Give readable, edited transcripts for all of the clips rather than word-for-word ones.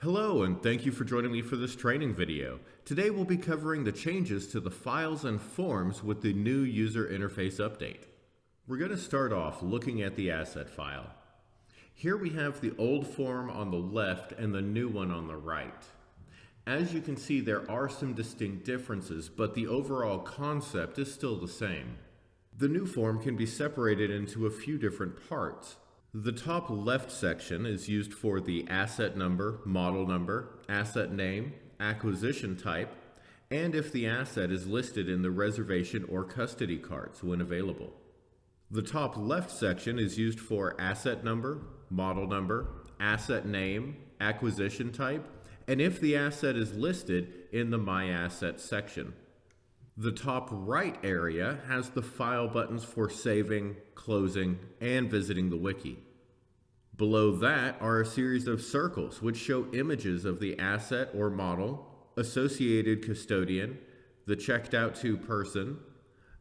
Hello, and thank you for joining me for this training video. Today we'll be covering the changes to the files and forms with the new user interface update. We're going to start off looking at the asset file. Here we have the old form on the left and the new one on the right. As you can see, there are some distinct differences, but the overall concept is still the same. The new form can be separated into a few different parts. The top left section is used for the asset number, model number, asset name, acquisition type, and if the asset is listed in the reservation or custody cards when available. The top left section is used for asset number, model number, asset name, acquisition type, and if the asset is listed in the My Assets section. The top right area has the file buttons for saving, closing, and visiting the wiki. Below that are a series of circles which show images of the asset or model, associated custodian, the checked out to person,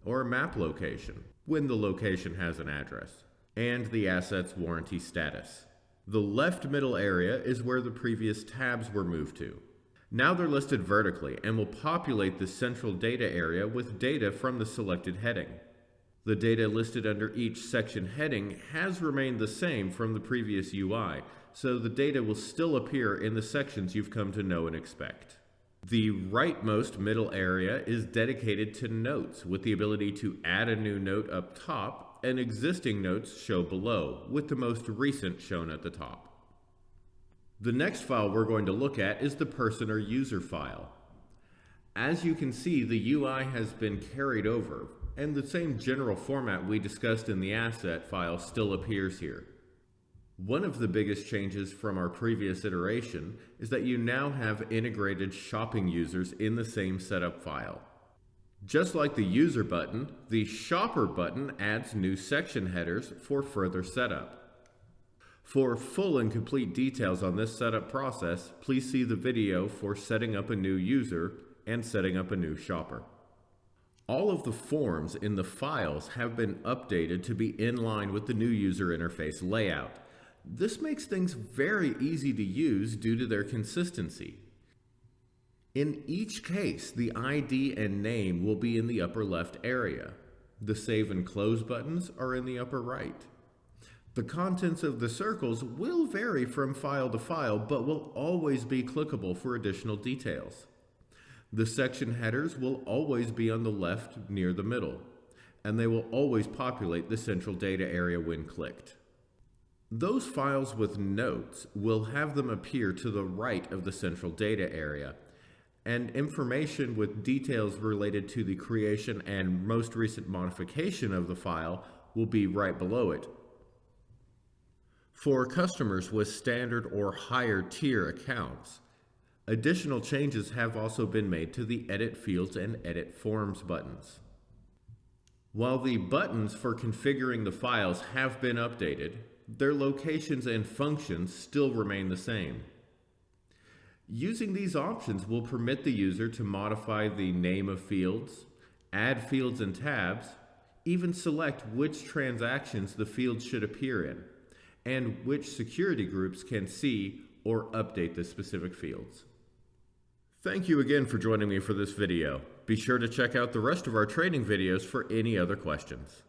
or map location, when the location has an address, and the asset's warranty status. The left middle area is where the previous tabs were moved to. Now they're listed vertically and will populate the central data area with data from the selected heading. The data listed under each section heading has remained the same from the previous UI, so the data will still appear in the sections you've come to know and expect. The rightmost middle area is dedicated to notes, with the ability to add a new note up top and existing notes show below, with the most recent shown at the top. The next file we're going to look at is the person or user file. As you can see, the UI has been carried over, and the same general format we discussed in the asset file still appears here. One of the biggest changes from our previous iteration is that you now have integrated shopping users in the same setup file. Just like the user button, the shopper button adds new section headers for further setup. For full and complete details on this setup process, please see the video for setting up a new user and setting up a new shopper. All of the forms in the files have been updated to be in line with the new user interface layout. This makes things very easy to use due to their consistency. In each case, the ID and name will be in the upper left area. The save and close buttons are in the upper right. The contents of the circles will vary from file to file, but will always be clickable for additional details. The section headers will always be on the left near the middle, and they will always populate the central data area when clicked. Those files with notes will have them appear to the right of the central data area, and information with details related to the creation and most recent modification of the file will be right below it. For customers with standard or higher tier accounts, additional changes have also been made to the Edit Fields and Edit Forms buttons. While the buttons for configuring the files have been updated, their locations and functions still remain the same. Using these options will permit the user to modify the name of fields, add fields and tabs, even select which transactions the fields should appear in, and which security groups can see or update the specific fields. Thank you again for joining me for this video. Be sure to check out the rest of our training videos for any other questions.